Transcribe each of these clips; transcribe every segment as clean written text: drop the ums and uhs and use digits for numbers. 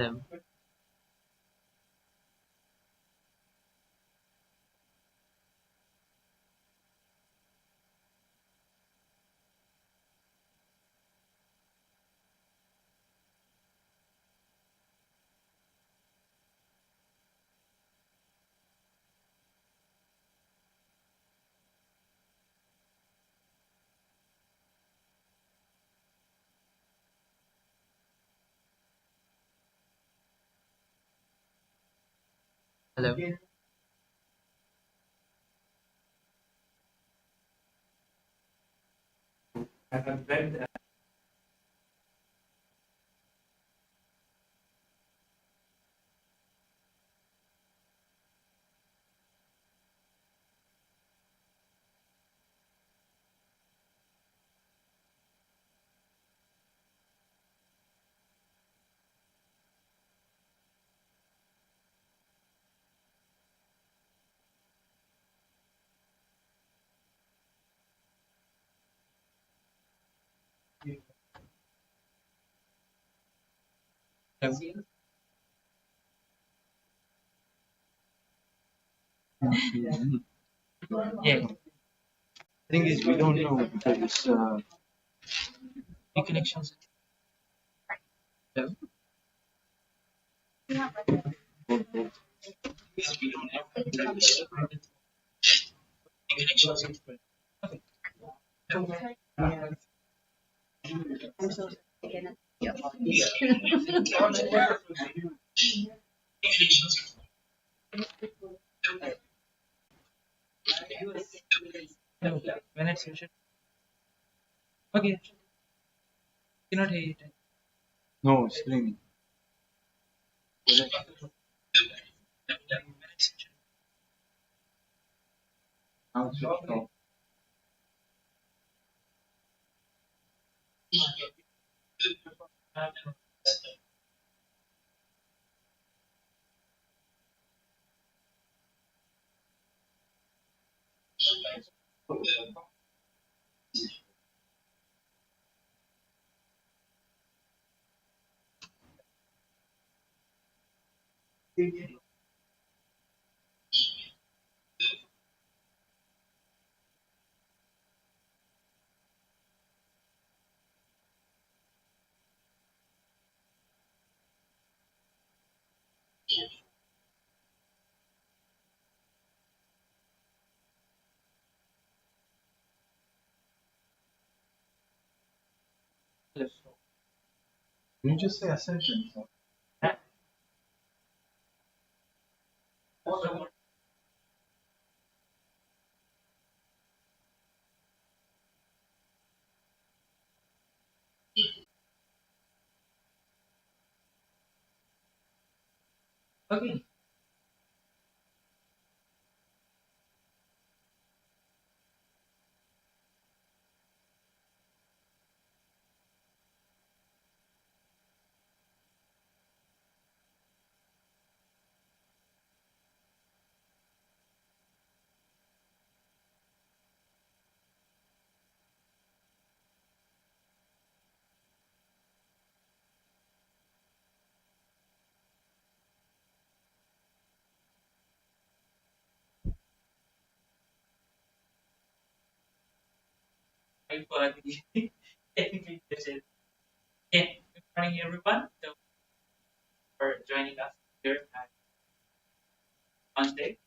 Hello. Hello. Hello. Yeah, thing is we don't know because the connections. Hello. Yes, we don't have because the connections. Okay. Hello. Hello. When it's mentioned. Okay. Cannot hear it. No, screaming. Now it's off. Hello. You just say ascension. Yeah. Okay. Sorry for the technical glitches. Yeah. Good morning, everyone. So for joining us here at Wednesday.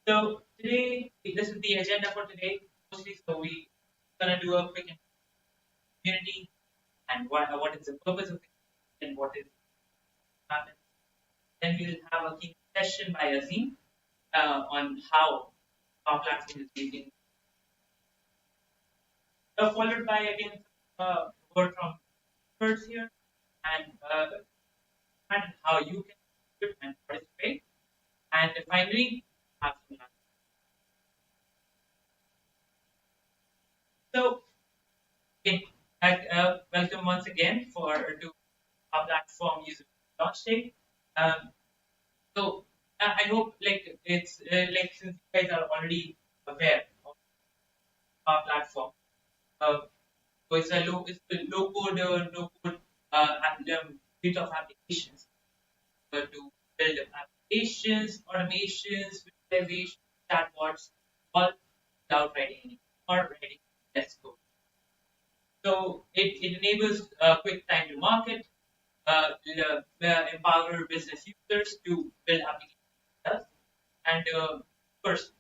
So today, this is the agenda for today. Mostly, so we gonna do a quick community and what is the purpose of the and what is happening. Then we'll have a key session by Azim on how our platform is using, followed by again word from experts here and how you can contribute and participate. And finally, have some lunch. So, okay, welcome once again for to our platform user launch day. Um, so I hope like it's like since you guys are already aware of our platform, uh, so it's a low code, no code bit of applications. to build applications, automations, visualization, chatbots, all without writing or writing test code. So it enables quick time to market, empower business users to build applications, and of course,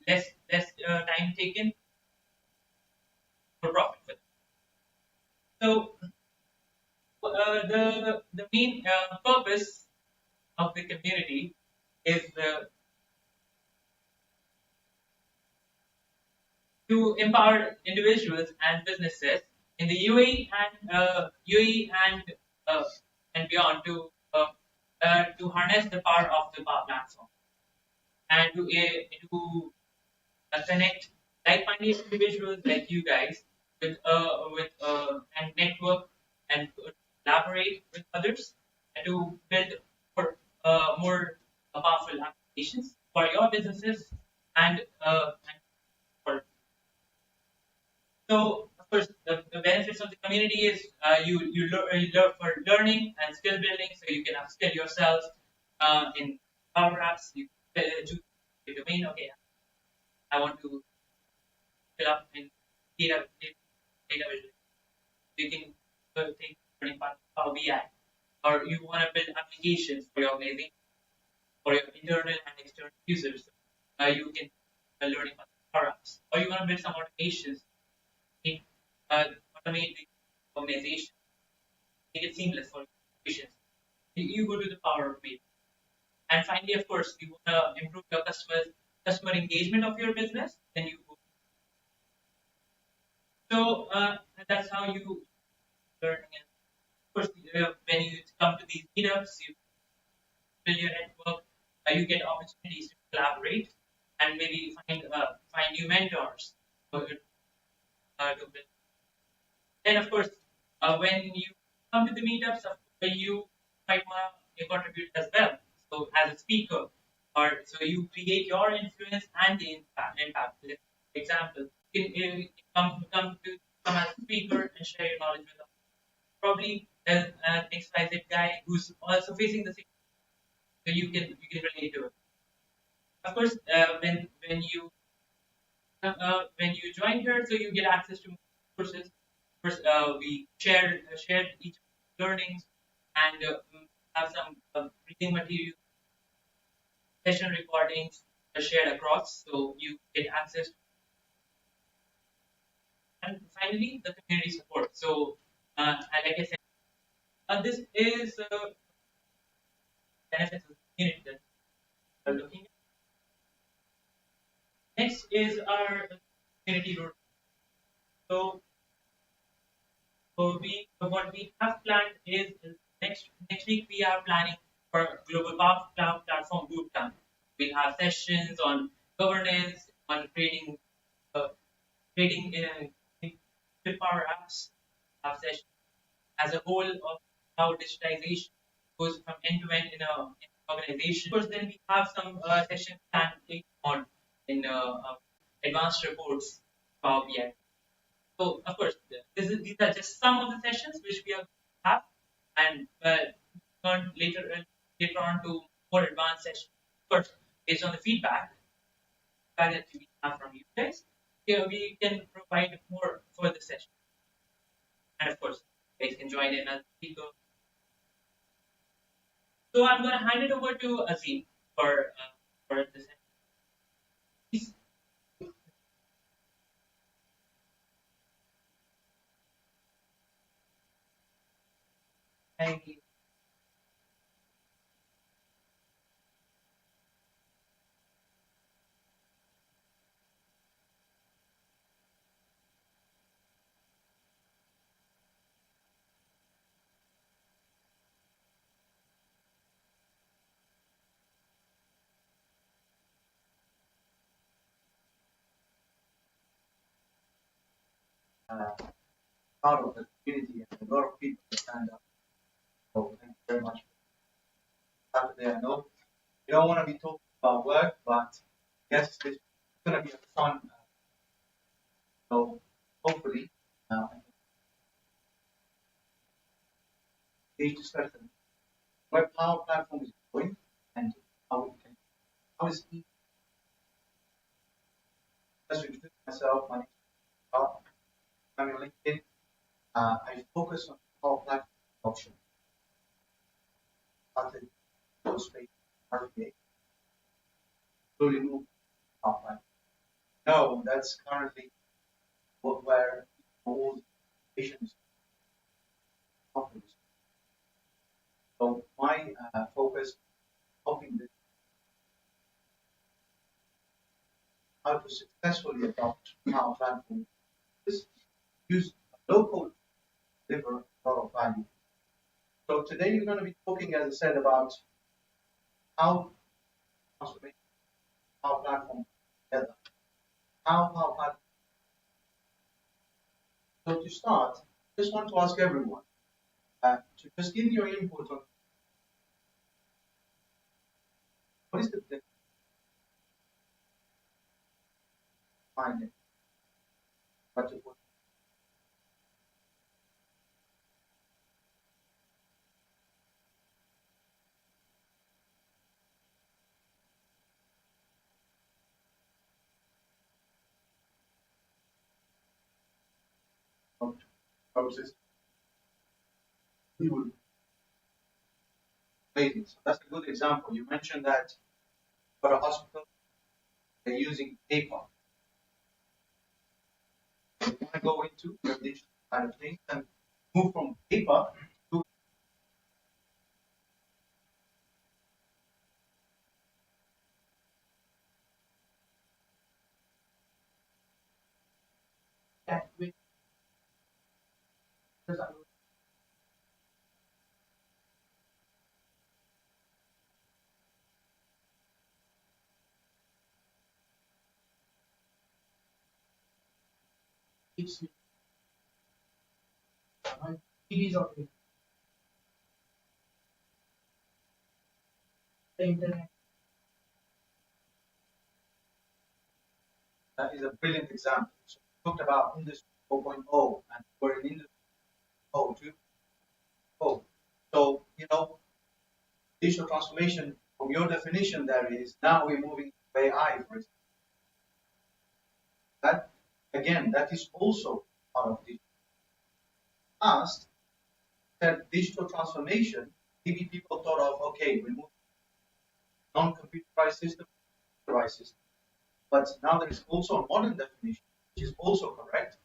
less time taken for profit for them. So the main purpose of the community is to empower individuals and businesses in the UAE and beyond to harness the power of the power platform and to connect like-minded individuals like you guys with and network and collaborate with others and to build more powerful applications for your businesses and for. So, of course, the benefits of the community is you learn for learning and skill building, so you can upskill yourself in Power Apps. You choose the domain. Okay, I want to fill up in data visualization. You can take learning part of Power BI, or you want to build applications for your organization, for your internal and external users. You can learning part of Power Apps, or you want to build some automations in uh, automate the organization, make it seamless for patients. You go to the power of it. And finally, of course, you want to improve your customer engagement of your business, then you go. So that's how you learn. And of course, when you come to these meetups, you build your network, you get opportunities to collaborate and maybe find new mentors to build. Then, of course, when you come to the meetups, you might want to contribute as well. So, as a speaker, or so you create your influence and the impact. For example, you come as a speaker and share your knowledge with them. Probably there's an XYZ guy who's also facing the same, so you can relate to it. Of course, when you join here, so you get access to courses. First, we shared each learnings and have some reading material, session recordings shared across, so you get access. And finally, the community support. So, like I said, this is benefits of the community that we're looking at. Next is our community road. So, what we have planned is next week we are planning for global cloud platform bootcamp. We have sessions on governance, on uh, creating power apps. Have sessions as a whole of how digitization goes from end to end in an organization. Of course, then we have some sessions planned later on in advanced reports, Power BI. So of course, these are just some of the sessions which we have, and turn later on to more advanced sessions. Of course, based on the feedback that we have from you guys, yeah, we can provide more for the session. And of course, you guys can join in as speaker. So I'm going to hand it over to Azim for the session. Please. Thank you. uh, Part of the community and a lot of people stand up. So thank you very much for Saturday. I know you don't want to be talking about work, but yes, it's going to be a fun. So hopefully, uh, each person. where Power Platform is going and how is it. Just to introduce myself, my name is Bob. I'm on LinkedIn. I focus on Power Platform adoption. Started those space RPA, slowly move Power Platform. No, that's currently where all patients offer. So my focus helping this how to successfully adopt Power Platform is use local deliver a lot of value. So today we're going to be talking, as I said, about how transformation Power Platform together. How Power Platform. So to start, I just want to ask everyone to just give your input on what is the difference behind it, but to put out process we will waiting. So that's a good example. You mentioned that for a hospital they're using paper. So you want to go into the digital side of things and move from paper to that with it's series of the internet. That is a brilliant example. So we talked about Industry 4.0 and we're in Industry 2.0. So, digital transformation, from your definition, there is now we're moving to AI, for example. That, again, that is also part of the past. That digital transformation, maybe people thought of, okay, we move non-computerized system, computerized system. But now there is also a modern definition, which is also correct.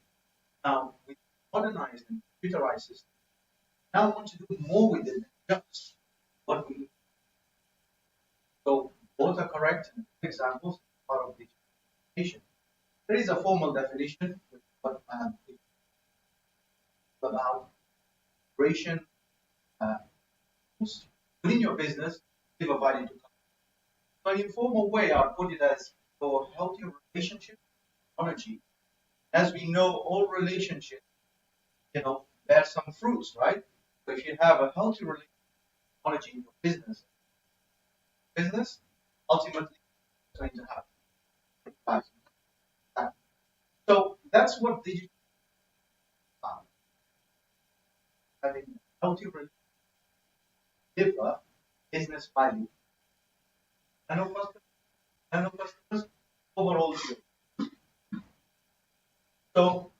Now, with modernized and computerized system, now I want to do more with it than just what we. So both are correct examples part of the definition. There is a formal definition but about operation within your business, give a value to customers. So an informal way, I'll put it as for healthy relationship technology. As we know, all relationships, bear some fruits, right? So if you have a healthy relationship technology in your business ultimately is going to happen. So that's what digital having healthy deliver business value and of customers overall view. So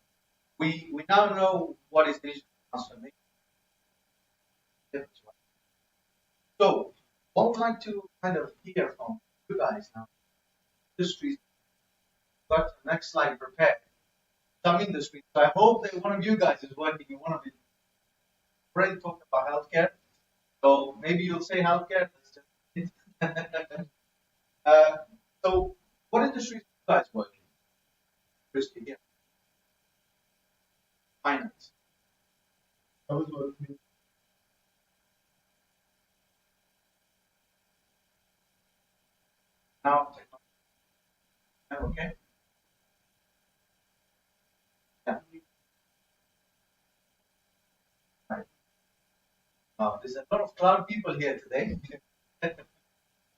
we now know what is digital transformation. So what would like to kind of hear from you guys now? Industries got the next slide prepared. Some industries. So I hope that one of you guys is working in one of it. Already talked about healthcare. So maybe you'll say healthcare. uh, so what industries do you guys work in? Christy, here. Finance. I was working. Now, okay. Yeah. Right. There's a lot of cloud people here today.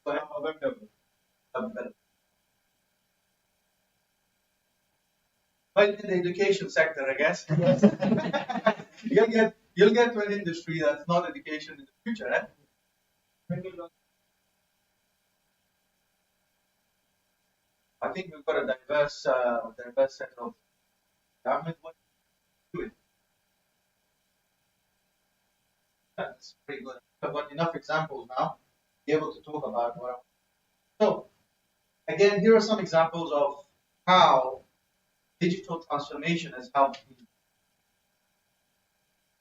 So I'm available. Well, in the education sector, I guess. Yes. you'll get to an industry that's not education in the future, eh? I think we've got a diverse set of government what to do it. That's pretty good. I've got enough examples now to be able to talk about what I want. So again, here are some examples of how digital transformation has helped.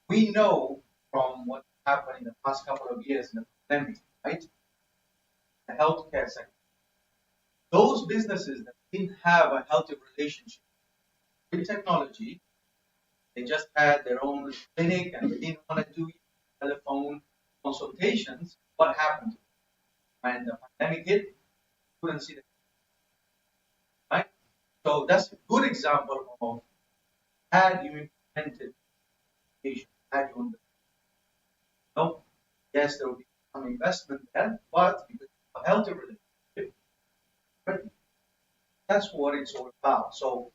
We know from what happened in the past couple of years in the pandemic, right? The healthcare sector. Those businesses that didn't have a healthy relationship with technology, they just had their own clinic and they didn't want to do telephone consultations. What happened when the pandemic hit? Couldn't see them, right? So that's a good example of had you implemented education, had you understood. No, yes, there will be some investment there, but because of a healthy relationship, but that's what it's all about. So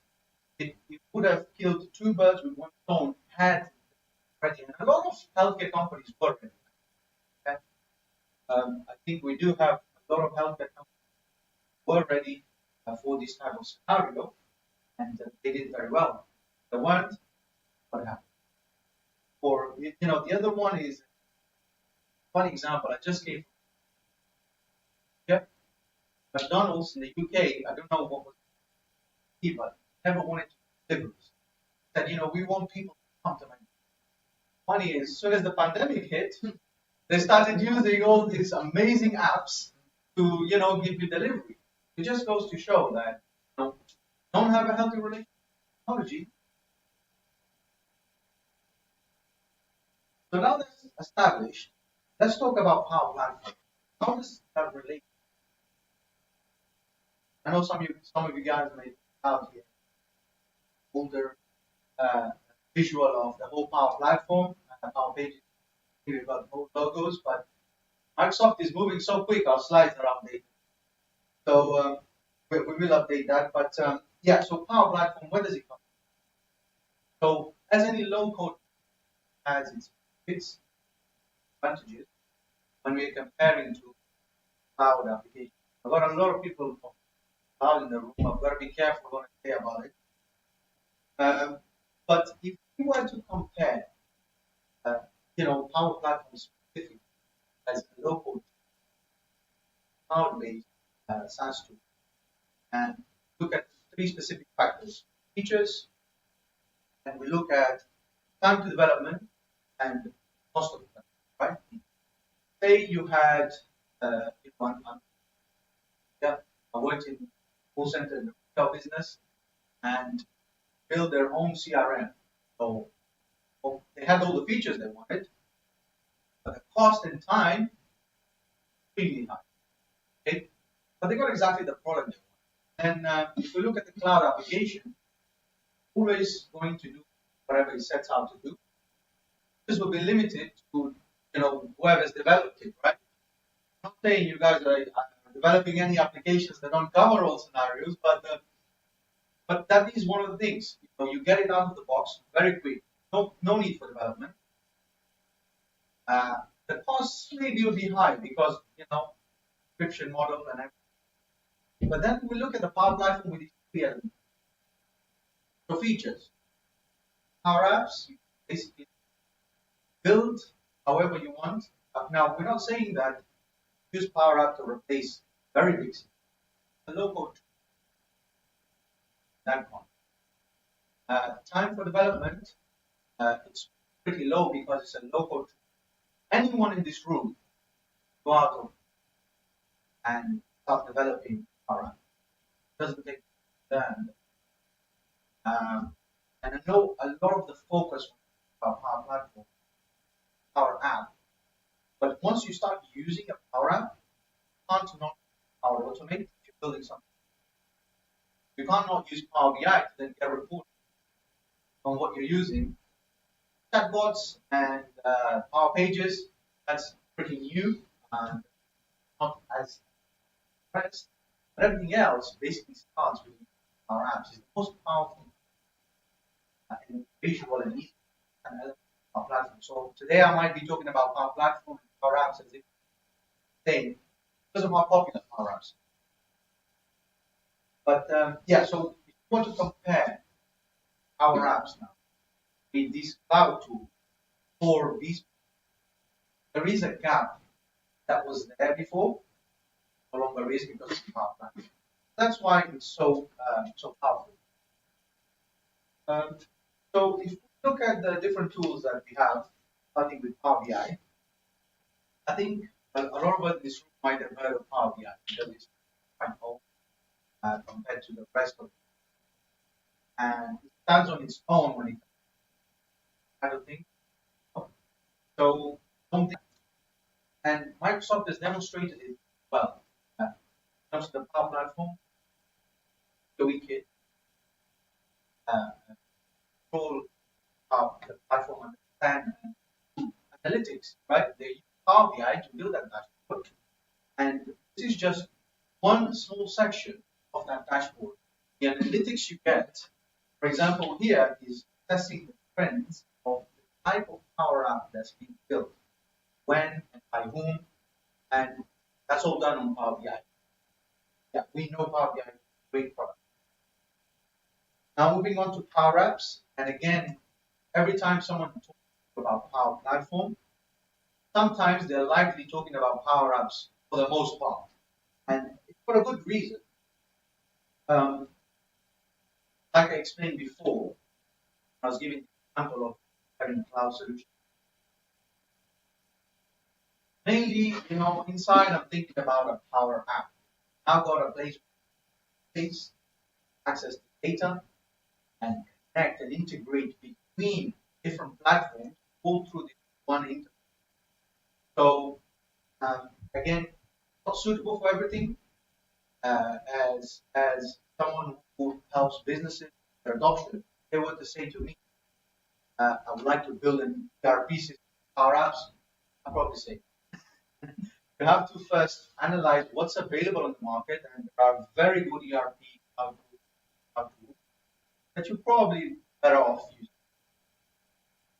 it would have killed two birds with one stone had already, and a lot of healthcare companies were ready. Okay? I think we do have a lot of healthcare companies were ready for this type of scenario, and they did very well. The one, what happened? Or the other one is one example I just gave. Yeah, McDonald's in the UK. I don't know what was the key, but never wanted to deliver. Said, we want people to come to McDonald's. Funny is, as soon as the pandemic hit, they started using all these amazing apps to, give you delivery. It just goes to show that don't have a healthy relationship with technology. So now that's established. Let's talk about Power Platform. How does that relate? I know some of you guys may have here older uh, visual of the whole Power Platform and Power Pages. We've got whole logos, but Microsoft is moving so quick, our slides are outdated. So we will update that. But yeah, so Power Platform, where does it come from? So as any low code has its advantages when we're comparing to cloud applications. I've got a lot of people from cloud in the room. I've got to be careful what I say about it. But if we were to compare, uh, Power Platform specifically as a low code cloud-based SaaS tool, and look at three specific factors: features, and we look at time to development and cost of development, right? Say you had one, yeah, I worked in call center in the retail business and build their own CRM. So they had all the features they wanted, but the cost and time really high. Okay, but they got exactly the product they want. And if we look at the cloud application, always going to do whatever it sets out to do. This will be limited to whoever's developed it, right? I'm not saying you guys are developing any applications that don't cover all scenarios, but that is one of the things. You get it out of the box very quick. No need for development. The costs maybe will be high because subscription model and everything. But then we look at the Power Platform with these three elements. So features, Power Apps, basically build however you want. Now we're not saying that use Power App to replace very big systems. The local that one. Time for development, it's pretty low because it's a local. Anyone in this room go out of and start developing Power App. It doesn't take them. And I know a lot of the focus on Power Platform, Power App, but once you start using a Power App, you can't not Power Automate if you're building something. You can't not use Power BI to then get a report on what you're using. Chatbots and Power Pages, that's pretty new and not as pressed. But everything else basically starts with Power Apps. It's the most powerful and visual and easy and Power Platform. So today I might be talking about Power Platform and Power Apps as if explain because of how popular Power Apps. But yeah, so if you want to compare Power Apps now with these cloud tools for these, there is a gap that was there before, no longer is because of Power Platform. That's why it's so powerful. Um, so if we look at the different tools that we have, starting with Power BI, I think a lot of us in this room might have heard of Power BI because it's quite old compared to the rest of it. And it stands on its own when it kind of thing. So something, and Microsoft has demonstrated it well. When it comes to the Power Platform, the wicked uh, control the platform understand analytics, right? They use Power BI to build that dashboard. And this is just one small section of that dashboard. The analytics you get, for example, here is assessing the trends of the type of Power App that's being built, when and by whom, and that's all done on Power BI. Yeah, we know Power BI is a great product. Now moving on to Power Apps, and again, every time someone talks about Power Platform, sometimes they're likely talking about Power Apps for the most part, and it's for a good reason. Um, like I explained before, I was giving the example of having cloud solution. Mainly, inside I'm thinking about a Power App. I've got a place, access to data, and connect and integrate between different platforms all through this one interface. So again, not suitable for everything. As someone who helps businesses their adoption, they were to say to me, I would like to build an ERP system, Power Apps. I'll probably say you have to first analyze what's available on the market, and there are very good ERP tools that you're probably better off using.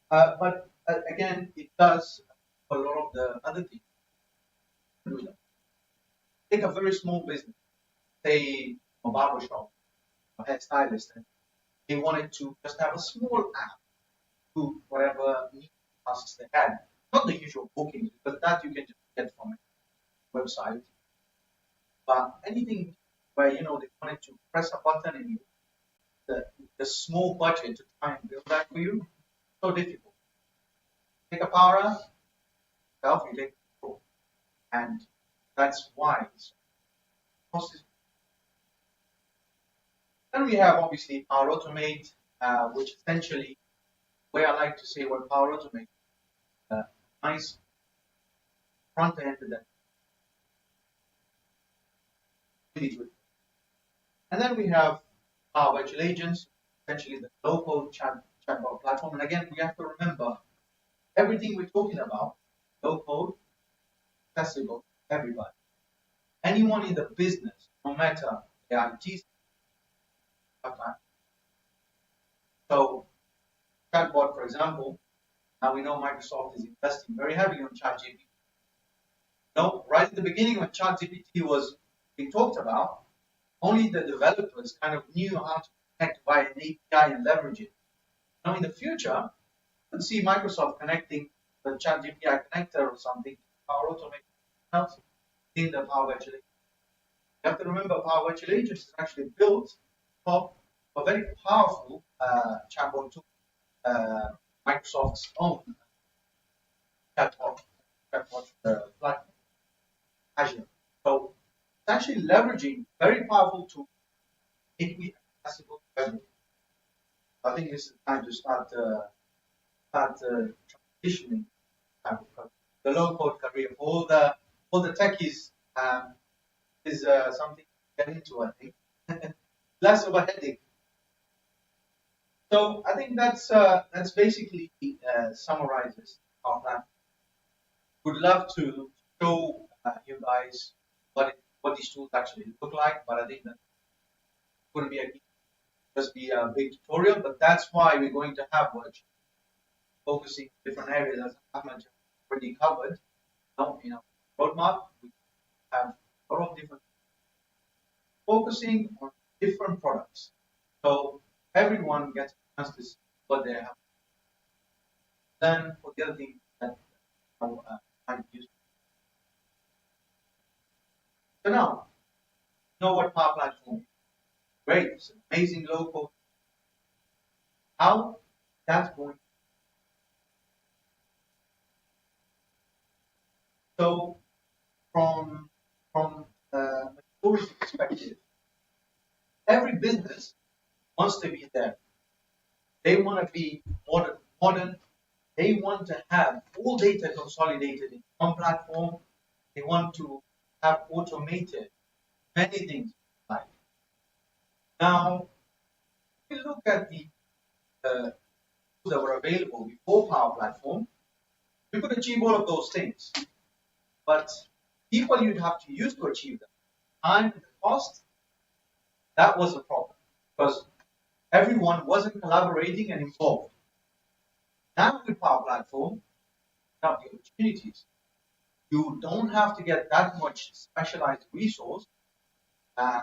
But again, it does a lot of the other things. Take a very small business, say a barber shop, a hairstylist, and they wanted to just have a small app to whatever tasks they had. Not the usual bookings, because that you can just get from a website. But anything where they wanted to press a button and the small budget to try and build that for you, so difficult. Take a power app, self, you take control. And that's why it's process. Then we have obviously Power Automate, which essentially, where I like to say what Power Automate, nice front end that really good. And then we have our virtual agents, essentially the local chatbot platform. And again, we have to remember everything we're talking about, low code, accessible to everybody. Anyone in the business, no matter the IT, so chatbot, for example, now we know Microsoft is investing very heavily on ChatGPT. No, right at the beginning when ChatGPT was being talked about, only the developers kind of knew how to connect via an API and leverage it. Now in the future, you could see Microsoft connecting the ChatGPT connector or something to Power Automate else in the Power Virtual Agent. You have to remember Power Virtual Agent is actually built of a very powerful chatbot tool, Microsoft's own chatbot platform, Azure. So it's actually leveraging very powerful tools. It be accessible to everyone. I think this is time to start transitioning the low code career for all the techies is something to get into. I think less of a headache. So I think that's basically summarizes our plan. Would love to show you guys what these tools actually look like, but I think that wouldn't be just be a big tutorial. But that's why we're going to have workshops focusing different areas as Ahmed already covered. Roadmap. have a lot of different focusing on different products. So everyone gets a chance to see what they have. Then for the other thing that I use. So now, you know what Power Platform is. Great, it's an amazing low code. How that's going. So from a maturity perspective, every business wants to be there. They want to be modern. They want to have all data consolidated in one platform. They want to have automated many things. Like now, if you look at the tools that were available before Power Platform, you could achieve all of those things. But people you'd have to use to achieve them, time and cost, that was a problem because everyone wasn't collaborating and involved. Now with Power Platform, you have the opportunities. You don't have to get that much specialized resource, uh,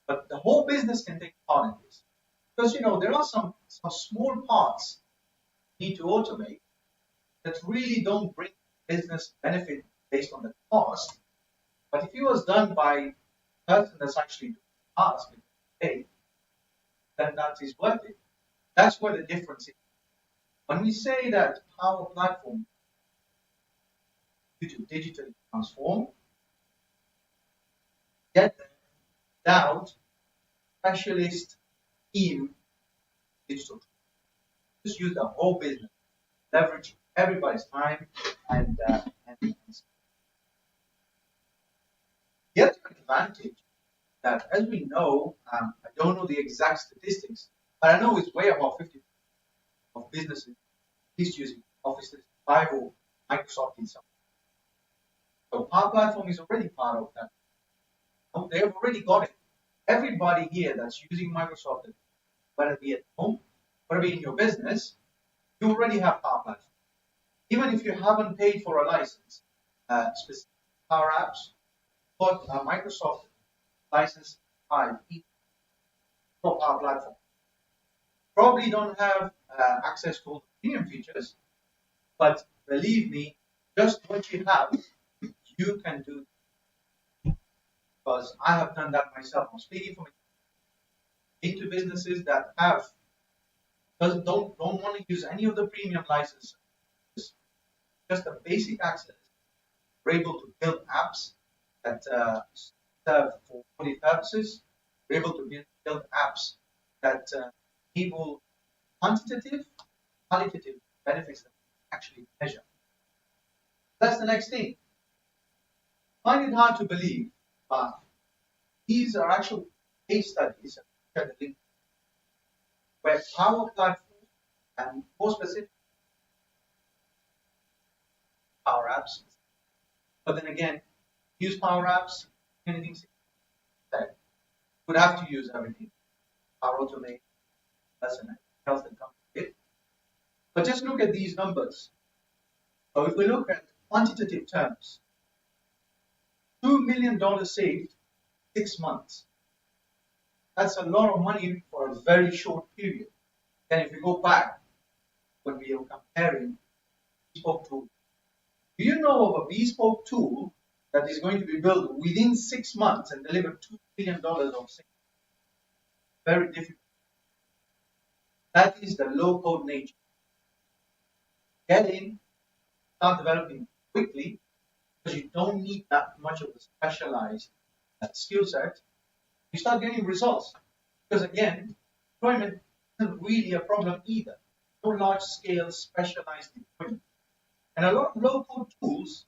but the whole business can take part in this. Because there are some small parts you need to automate that really don't bring business benefit based on the cost. But if it was done by a person that's actually doing the task, hey, then that is worth it. That's where the difference is. When we say that Power Platform is to digitally transform, get them without specialist team digital. Just use the whole business, leverage everybody's time, and the other advantage that, as we know, I don't know the exact statistics, but I know it's way above 50% of businesses is using Office 365 or Microsoft in some. So Power Platform is already part of that. They've already got it. Everybody here that's using Microsoft, whether it be at home, whether it be in your business, you already have Power Platform. Even if you haven't paid for a license, specific Power Apps, but Microsoft license 5 for Power Platform. Probably don't have access to all the premium features, but believe me, just what you have, you can do. Because I have done that myself. I'm speaking from into businesses that have don't want to use any of the premium licenses, just a basic access. We're able to build apps that serve for audit purposes. We're able to build apps that enable quantitative, qualitative benefits that we actually measure. That's the next thing. Find it hard to believe, but these are actual case studies where Power Platform and more specific Power Apps, but then again, use Power Apps, anything that would have to use everything. Power Automate, that's an else that comes with it. But just look at these numbers. So if we look at quantitative terms, $2 million saved 6 months. That's a lot of money for a very short period. And if we go back, when we are comparing bespoke tool, do you know of a bespoke tool that is going to be built within 6 months and deliver $2 million of savings? Very difficult. That is the low code nature. Get in, start developing quickly, because you don't need that much of a specialized skill set. You start getting results. Because again, deployment isn't really a problem either. No large scale specialized deployment. And a lot of low code tools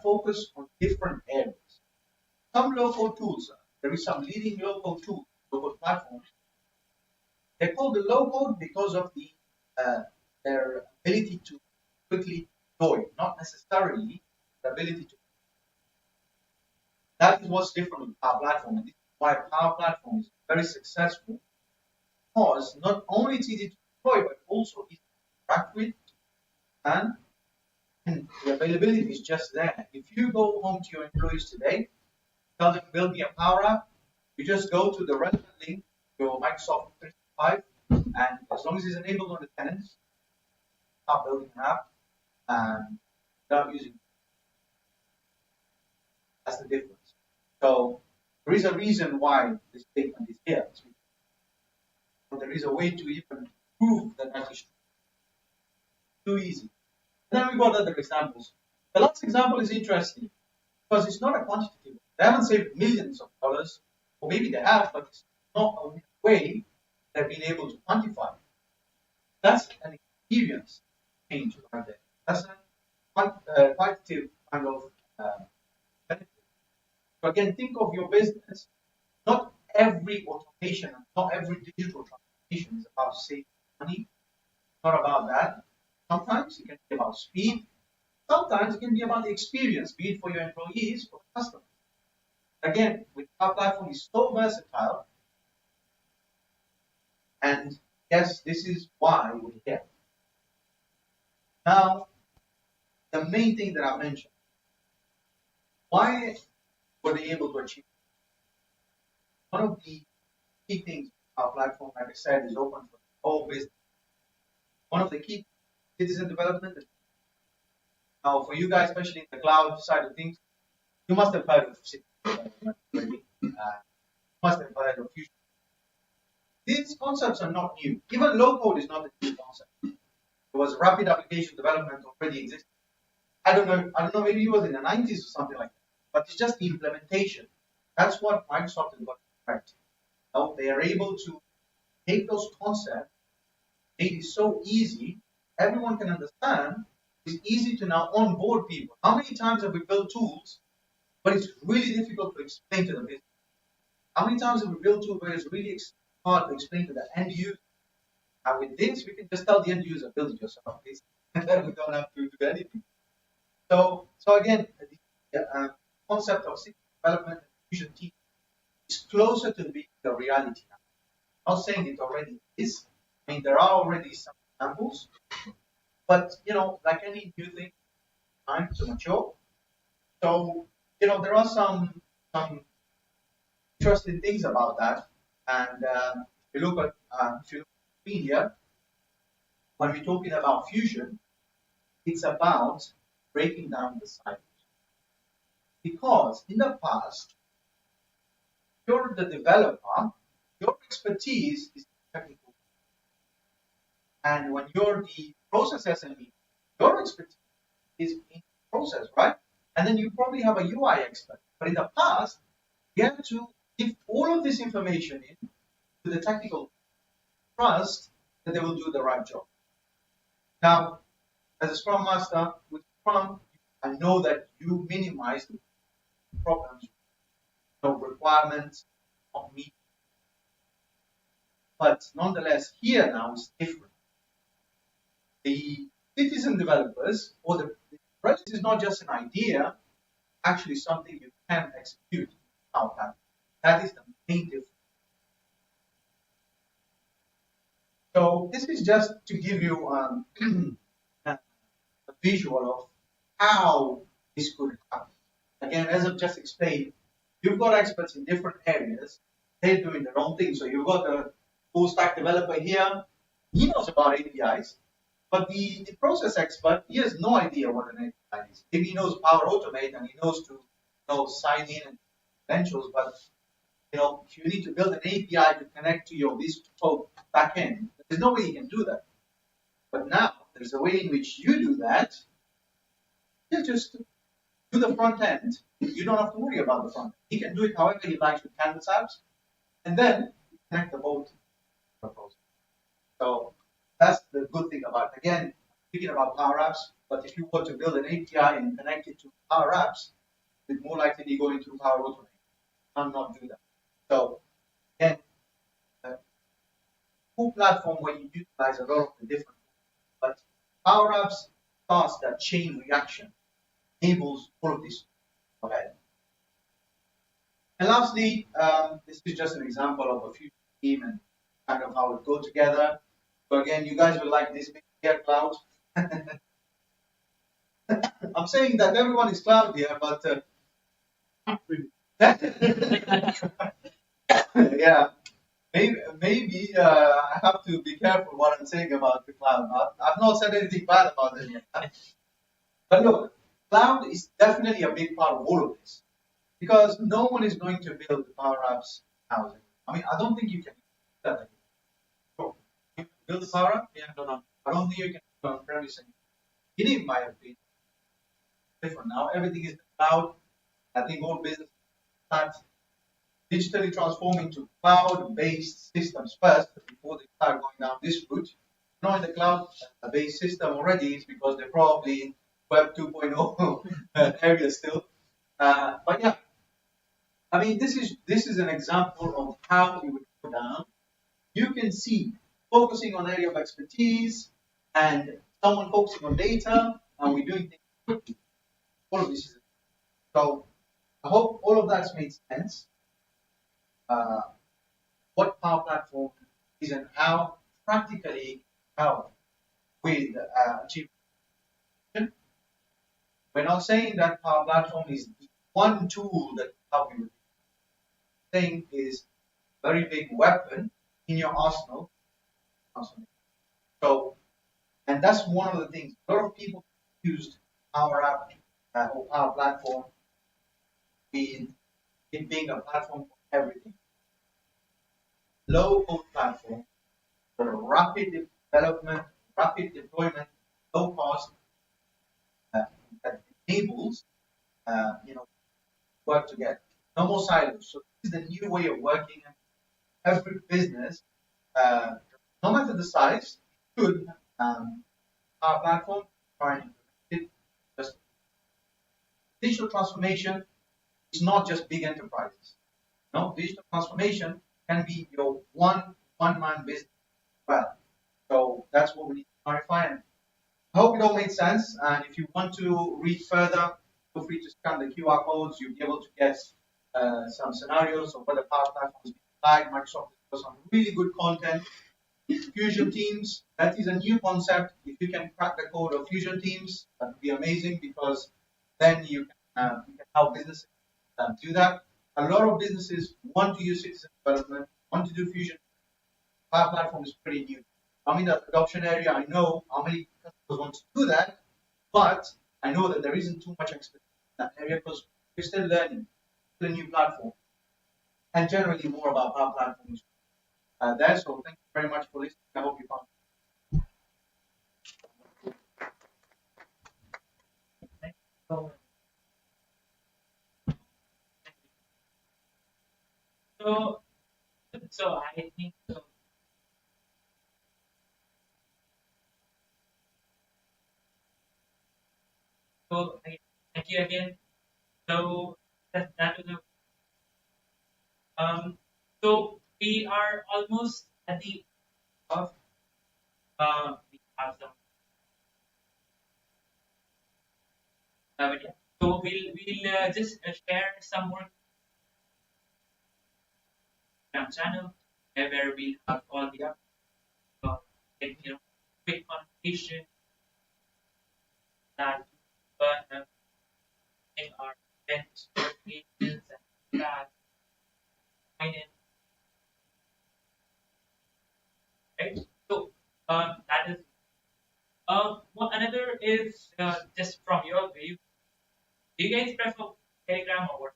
focus on different areas. Some low code tools, there is some leading low code tools, low code platforms. They're called the low code because of their ability to quickly deploy, not necessarily the ability to. That is what's different with Power Platform, and this is why Power Platform is very successful, because not only it's easy to deploy, but also easy to interact with and And the availability is just there. If you go home to your employees today, tell them build me a Power App, you just go to the relevant link, your Microsoft 365, and as long as it's enabled on the tenants, start building an app and without using. That's the difference. So there is a reason why this statement is here. So there is a way to even prove that that is too easy. And then we got other examples. The last example is interesting because it's not a quantitative. They haven't saved millions of dollars, or maybe they have, but it's not a way they've been able to quantify. That's an experience change right there. That's a quantitative kind of benefit. So again, think of your business. Not every automation, not every digital transformation is about saving money. It's not about that. Sometimes it can be about speed. Sometimes it can be about the experience, be it for your employees or customers. Again, with our platform is so versatile, and yes, this is why we're here. Now, the main thing that I mentioned, why were they able to achieve? One of the key things our platform, like I said, is open for all business. One of the key citizen development. Now, for you guys, especially in the cloud side of things, you must have heard of citizen development already. You must have heard of Fusion. These concepts are not new. Even low code is not a new concept. There was rapid application development already existing. I don't know, maybe it was in the 90s or something like that. But it's just the implementation. That's what Microsoft has got right. Now they are able to take those concepts, make it so easy, everyone can understand. It's easy to now onboard people. How many times have we built tools, but it's really difficult to explain to the business? How many times have we built tools where it's really hard to explain to the end user? And with this, we can just tell the end user, build it yourself, please. And then we don't have to do anything. So again, the concept of system development and fusion team is closer to being the reality now. I'm not saying it already is. I mean, there are already some examples, but like any new thing, time to mature. So there are some interesting things about that. And if you look at media, when we're talking about fusion, it's about breaking down the silos. Because in the past, you're the developer, your expertise is technical. And when you're the process SME, your expertise is in process, right? And then you probably have a UI expert. But in the past, you have to give all of this information in to the technical trust that they will do the right job. Now, as a Scrum Master with Scrum, I know that you minimize the problems, requirements of me. But nonetheless, here now is different. The citizen developers or the project is not just an idea, actually something you can execute out that. That is the main difference. So this is just to give you a visual of how this could happen. Again, as I've just explained, you've got experts in different areas. They're doing their own thing. So you've got a full stack developer here. He knows about APIs, but the process expert, he has no idea what an API is. Maybe he knows Power Automate and he knows to sign in and credentials, but if you need to build an API to connect to your bespoke backend, there's no way you can do that. But now there's a way in which you do that. You just do the front end. You don't have to worry about the front end. He can do it however he likes with Canvas apps, and then connect the both proposals. So that's the good thing about it. Again, speaking about Power Apps, but if you were to build an API and connect it to Power Apps, it's more likely to go into Power Automate. I'm not do that. So again, full platform where you utilize a lot of the different, but Power Apps starts that chain reaction, enables all of this. Okay. And lastly, this is just an example of a future team and kind of how it go together. So again, you guys will like this big cloud. I'm saying that everyone is cloud here, but yeah, maybe I have to be careful what I'm saying about the cloud. I've not said anything bad about it yet. But look, cloud is definitely a big part of all of this because no one is going to build Power Apps housing. I mean, I don't think you can do that. So, you can build the Power App? Yeah, no. I don't think you can do it on premise. It might have been different now. Everything is in the cloud. I think all business start digitally transforming to cloud-based systems first before they start going down this route. Not in the cloud-based system already, it's because they're probably in Web 2.0 area still. But yeah, I mean, this is an example of how it would go down. You can see focusing on area of expertise and someone focusing on data, and we're doing things quickly. All of this is so. I hope all of that's made sense. Uh, what Power Platform is and how practically help with achievement. We're not saying that Power Platform is the one tool that will help you with it. Saying is a very big weapon in your arsenal. So, and that's one of the things. A lot of people used Power App or Power Platform in it being a platform for everything. Low code platform for rapid development, rapid deployment, low cost, uh, that enables work together. No more silos. So this is the new way of working. Every business, uh, no matter the size, should our platform try and implement it. Just digital transformation is not just big enterprises. No, digital transformation can be your one man business as well. So that's what we need to clarify. And I hope it all made sense. And if you want to read further, feel free to scan the QR codes. You'll be able to get some scenarios of what the Power Platform is like. Microsoft has some really good content. Fusion Teams, that is a new concept. If you can crack the code of Fusion Teams, that would be amazing because then you can help businesses do that. A lot of businesses want to use citizen development, want to do Fusion. Power Platform is pretty new. I'm in the adoption area. I know how many customers want to do that, but I know that there isn't too much expertise in that area because we're still learning. It's a new platform, and generally more about Power Platforms there. So thank you very much for listening. I hope you found Right? So, so I think so. So thank you again. So that was so we are almost at the of we have some but yeah. So we'll just share some more channel where we'll have all the uh, like, quick conversation that have in our event pages and that find it right. So that is one another is just from your view. Do you guys prefer Telegram or what?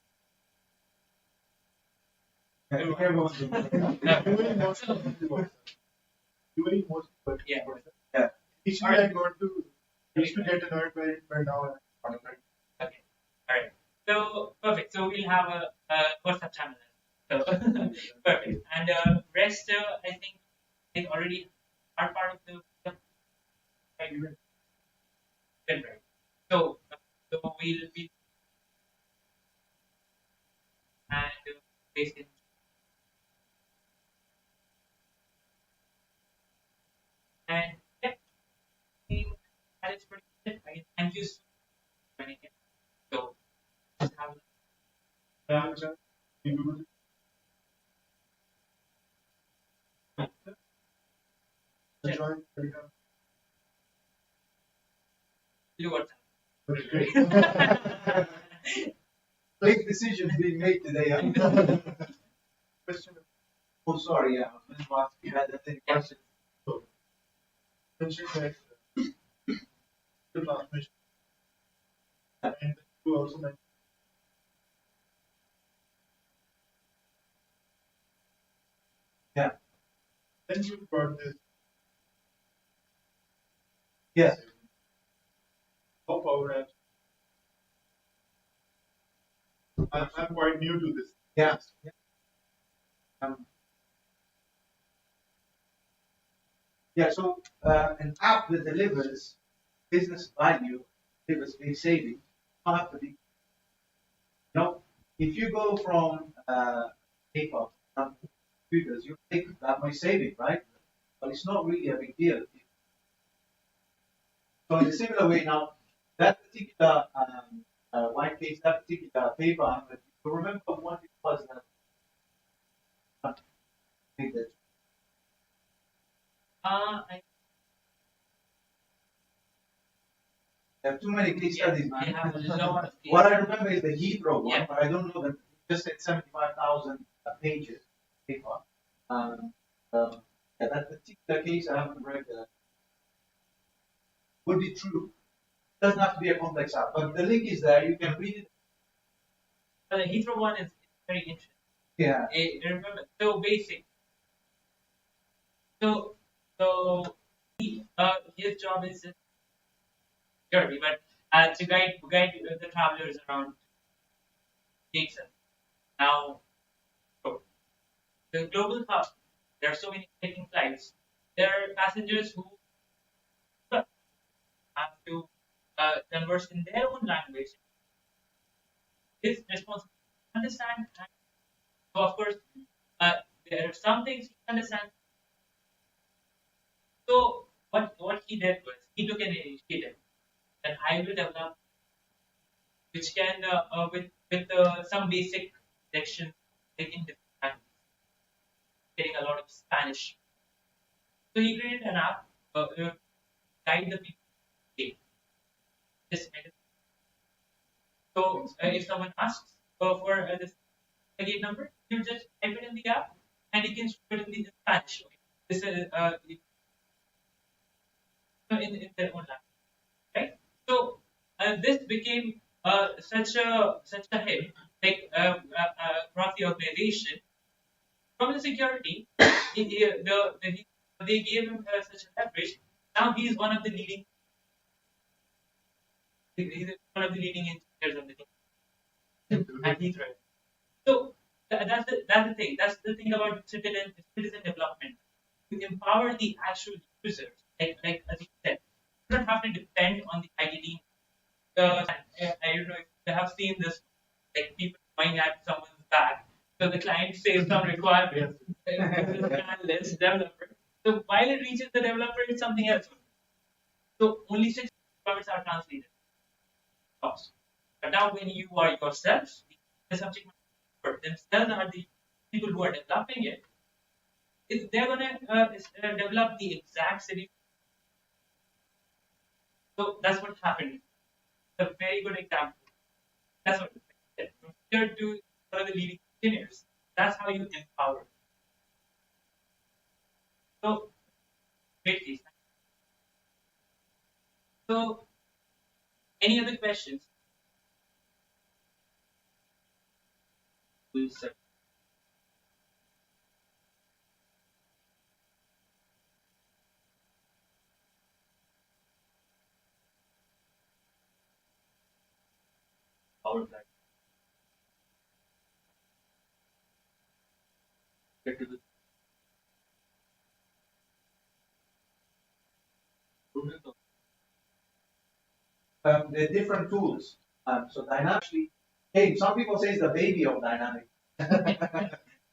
Doing most work. Yeah. yeah. Initially, I got to used to get annoyed by it, but now I'm not. Okay. All right. So perfect. So we'll have a WhatsApp channel. So perfect. And rest, I think, they already are part of the right. Right. So we'll be and based in and yeah, I think that is pretty good. Thank you so much for joining in. So just have a Join Telegram. blue WhatsApp. Big decisions being made today. Huh? Question. Oh, sorry. Yeah, I was going to ask you had any questions. So, mentioned that the transmission, and you also mentioned Yeah. then you got this. Yeah. How power apps. I'm quite new to this. Yeah. Um, yeah. So an app that delivers business value, delivers big savings, have to be. You know, if you go from paper to computers, you think that might save it, right? But it's not really a big deal. So in a similar way now, that particular white case, that particular paper, you remember what it was that made that? I There are too many case studies, I man. have a lot of cases. What I remember is the Heathrow one, Yeah. but I don't know that. It just said 75,000 pages paper. Yeah, that particular case I haven't read. Would be true. Doesn't have to be a complex app, but the link is there. You can read it. The Heathrow one is very interesting. Yeah. Remember, so basic. So his job is security, but to guide the travelers around takes us. Now, so the global hub, there are so many taking flights. There are passengers who have to converse in their own language. His responsibility to understand. So of course, uh, there are some things to understand. So what he did was he took an initiative that I will develop, which can with some basic sections in different languages, getting a lot of Spanish. So he created an app guide the people. Okay, this medicine. So if someone asks for this gate number, you just type it in the app and you can show it in the Spanish. Okay. This is in their own language, right? So this became such a hit, like across the organization. From the security, they gave him such a leverage. Now he's one of the leading, he's one of the leading engineers of the team, and he's right. So that's the thing. That's the thing about citizen development. You empower the actual users, like as you said, you don't have to depend on the IT team. I don't know if you have seen this, like people going at someone's back. So the client says some requirements, business analyst, developer. So while it reaches the developer, it's something else. So only six requirements are translated. Lost. But now when you are yourself, the subject matter themselves are the people who are developing it. If they're gonna develop the exact city. So that's what happened. It's a very good example. That's what from here to one of the leading engineers. That's how you empower. So great case. So any other questions? We'll set power back. Get to the There are different tools. So dynamically, hey, some people say it's the baby of dynamic.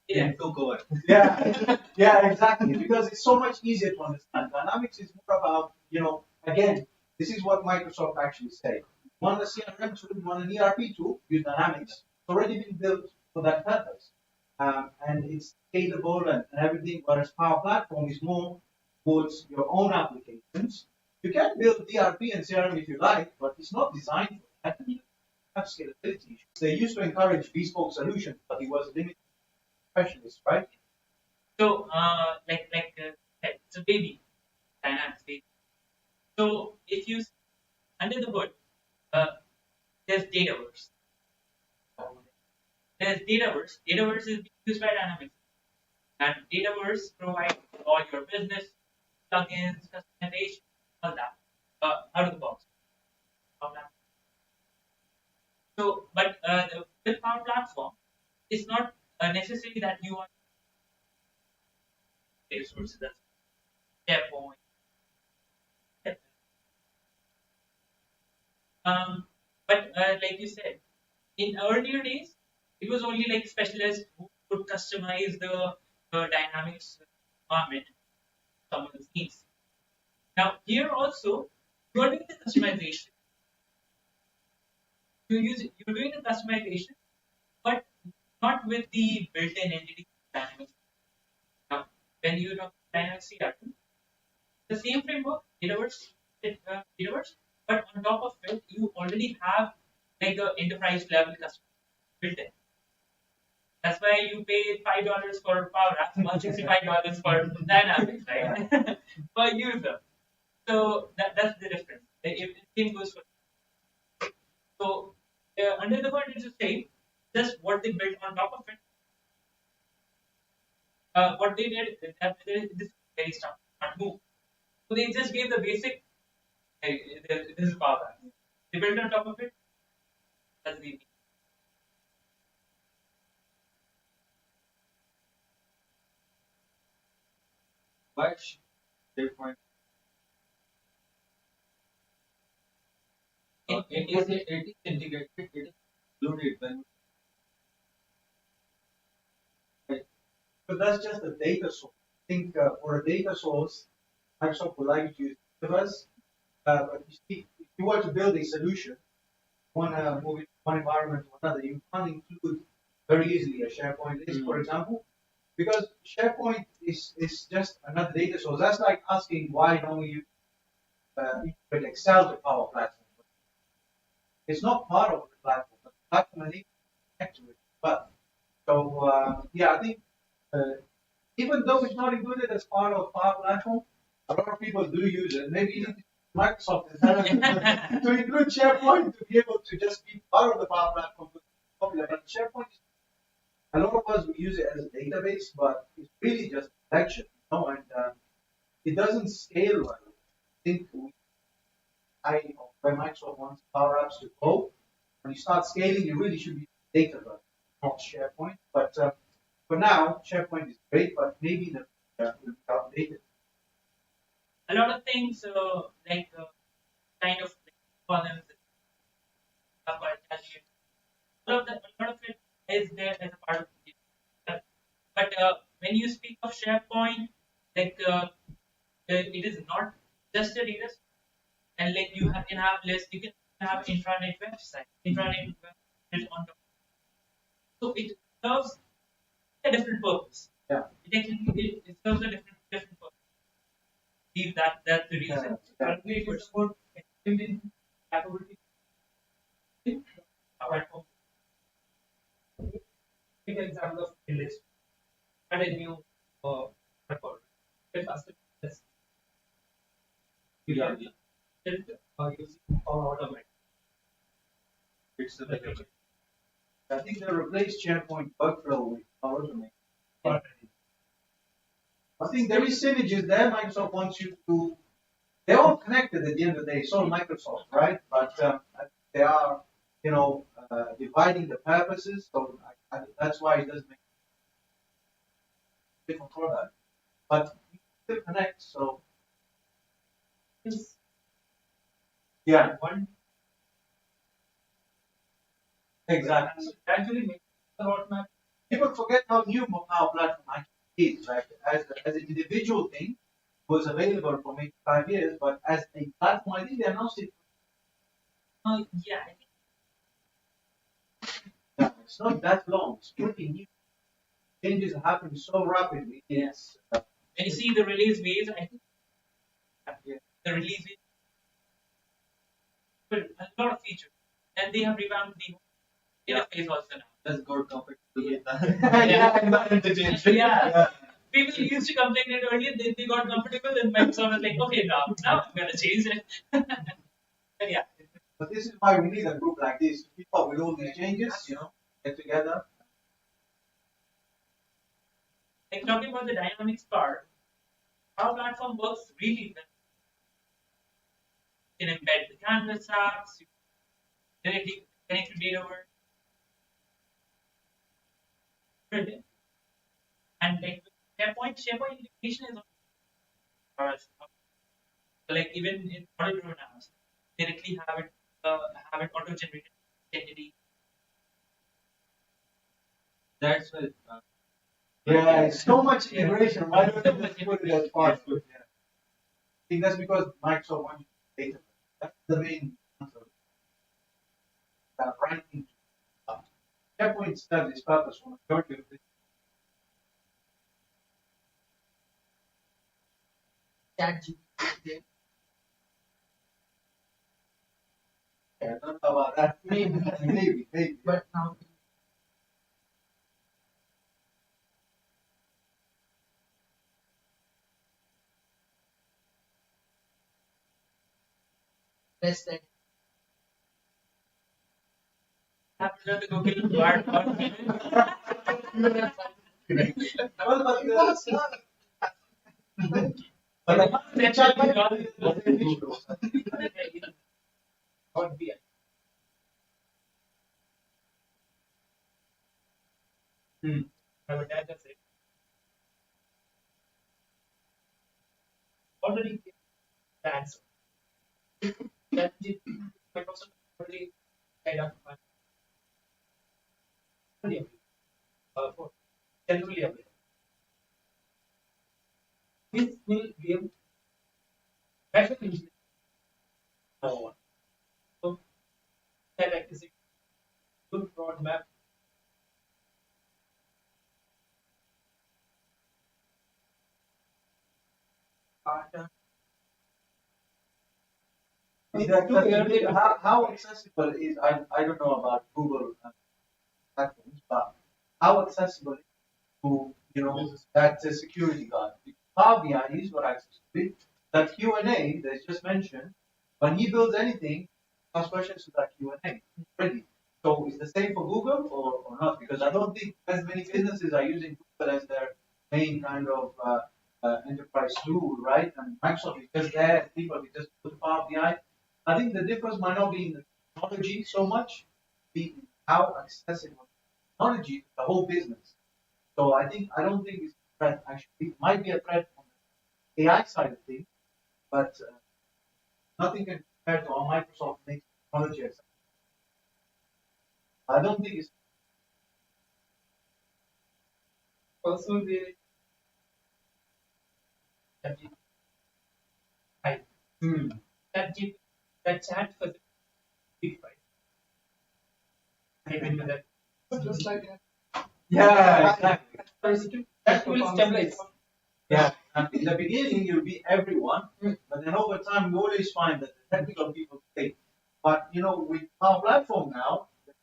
yeah. Yeah, yeah, exactly. Because it's so much easier to understand. Dynamics is more about, again, this is what Microsoft actually say. You want a CRM tool, you want an ERP tool, use Dynamics. It's already been built for that purpose. And it's scalable and everything, whereas Power Platform is more towards your own applications You can build DRP and CRM if you like, but it's not designed for that. You have scalability issues. They used to encourage bespoke solutions, but it was limited to specialists, right? So, it's a baby, dynamics baby. So, if you under the hood, uh, there's Dataverse. There's Dataverse. Dataverse is being used by Dynamics, and Dataverse provides all your business plugins, customization, all that out of the box. So, but with Power Platform, it's not necessary that you want resources. That's SharePoint. But like you said, in earlier days, it was only like specialists who could customize the dynamics environment someone's needs. Now here also, you're doing the customization. You're doing the customization, but not with the built-in entity dynamics. Now, when you talk dynamics CRM, the same framework, Dataverse, but on top of it, you already have like a enterprise level custom built in. That's why you pay $5 for Power Apps, $165 for Dynamics, right? Per user. So that's the difference. If the same goes for so under the hood it's the same. Just what they built on top of it. What they did this is very smart move. So they just gave the basic. Hey, this is Power Apps. They built on top of it. That's the But different. It is integrated. It is included when. So that's just a data source. I think for a data source, Microsoft would like to use us. But you see, if you were to build a solution, one move it from one environment to another, you can't include very easily a SharePoint list, for example, because SharePoint is just another data source. That's like asking why don't we integrate Excel to Power Platform. It's not part of the platform, but the platform needs to connect to it. But so yeah, I think even though it's not included as part of Power Platform, a lot of people do use it. Maybe Microsoft is to include SharePoint to be able to just be part of the Power Platform. Popular, but SharePoint, a lot of us we use it as a database, but it's really just a collection, and it doesn't scale well. I think where Microsoft wants Power Apps to go, when you start scaling, you really should be Dataverse, not SharePoint. But for now, SharePoint is great, but maybe the future will be outdated. a lot of things kind of like columns about calculate. A lot of it is there as a part of the data. But when you speak of SharePoint, like it is not just a data, and like can have list, you can have intranet website, intranet website on top. So it serves a different purpose. Yeah. It serves a different purpose. Believe that's the reason. Currently, it was for extended capability. Platform. Take an example of a list and a new record. It has to be Yeah. using or automatic. It's the I think they replaced SharePoint workflow with Power Automate. I think there is synergies there. Microsoft wants you to. They're all connected at the end of the day. It's all Microsoft, right? But they are, dividing the purposes. So that's why it doesn't make a different product. But you still connect. So yeah, One exactly. gradually makes the roadmap. People forget how new Power Platform actually is. Like as an individual thing, was available for maybe 5 years, but as a platform, I think they announced it. Yeah, I think Yeah, it's not that long. It's pretty new. Changes happen so rapidly. yes. When you see the release waves, I think Yeah. the release wave But a lot of features, and they have revamped the interface also now. That's good compared to yeah, I'm not interchange. Yeah. People used to complain it earlier, then they got comfortable, and Microsoft was like, okay, now I'm gonna change it. But yeah, But this is why we need a group like this to keep up with all these changes, get together. like talking about the dynamics part, our platform works really well. You can embed the Canvas apps, you can directly connect to data work, brilliant. And like SharePoint integration is on us. Like even in model-driven apps, directly have it auto-generated identity. That's it. Yeah, it's so much integration. Why don't you just put it as part of it? Yeah. I think that's because Microsoft wants data. That's the main answer. Ranking. SharePoint serves its purpose for majority of the ChatGPT. I don't know about that. Maybe. But now best that happens at the Google part. Well, but that's not. But like, What be I would add that's it. Already the answer. That Microsoft already kind of for generally available. This will give better information. So that is a good roadmap. Partner. How accessible is I don't know about Google platforms, but how accessible is to that's a security guard. Power BI is what access to it. That Q&A that's just mentioned, when he builds anything, ask questions to that Q&A. Ready. So is the same for Google or not? Because I don't think as many businesses are using Google as their main kind of enterprise tool, right? And Microsoft is just there. People will just put Power BI. I think the difference might not be in the technology so much, be in how accessible technology to the whole business. So I don't think it's a threat. Actually, it might be a threat on the AI side of things, but nothing can compare to how Microsoft makes technology accessible. I don't think it's Also, the type hmm. that chat for the big fight. I remember that. Just like Yeah, exactly. That will stabilize. Yeah, and in the beginning you'll be everyone, but then over time you always find that the technical people stay. But with our platform now, the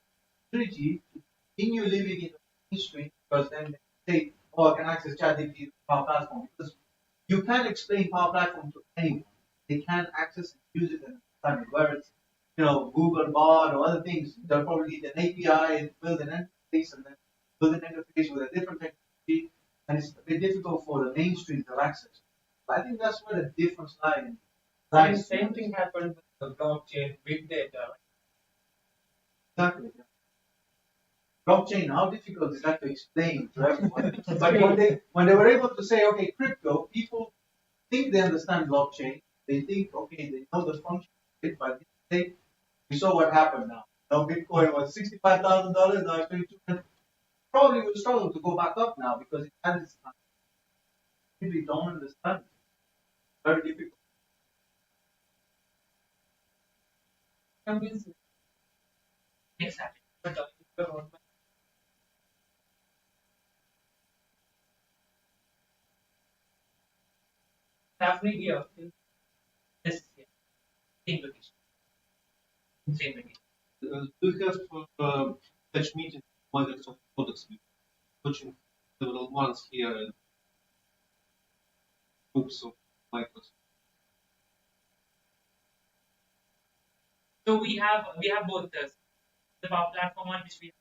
opportunity to continue living in the mainstream because then they say, oh, I can access ChatGPT to Power Platform because you can explain Power Platform to anyone. They can access and use it and understand it. Whereas, Google Bard or other things, they'll probably need an API and build an interface and then build an interface with a different technology, and it's a bit difficult for the mainstream to access. I think that's where the difference lies. And same thing happened with the blockchain, big data. Exactly. Blockchain, how difficult is that to explain to everyone? But when they were able to say, okay, crypto, people think they understand blockchain. They think, okay, they know the function of it, but we saw what happened now. Now Bitcoin was $65,000, now it's 22. Probably will struggle to go back up now because it has its time. People don't understand. Very difficult. Exactly. But the roadmap happening here in this same location. same again. Do you have such meetings with Microsoft products? Watching several months here and groups of Microsoft. So we have both the Power Platform one, which we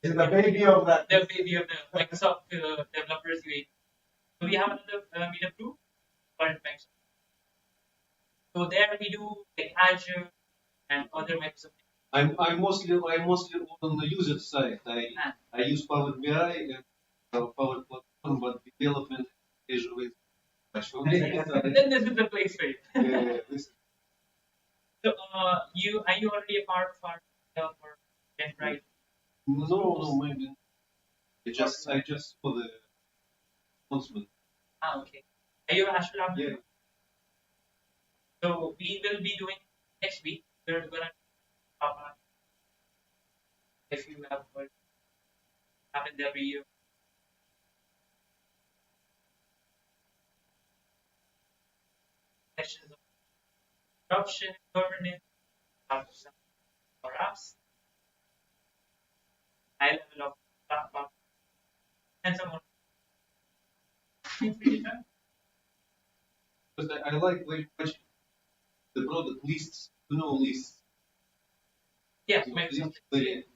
Is the baby of that. the baby of the Microsoft developers UAE. So we have another meetup group called Microsoft. So there we do like Azure and other Microsoft. I'm mostly on the user side. I use Power BI and Power Platform, but development Azure is much Then this is the place for you. this So you are you already a part of our for right? no, maybe I just saw the announcement. Ah, okay. Are you AstroLabs? Yeah. So we will be doing next week. We're gonna if you have heard happens every year. Sessions of corruption, governance, or apps, high level of platform, and so on. Because I like very much the product lists, lists. Yeah, So Microsoft. it's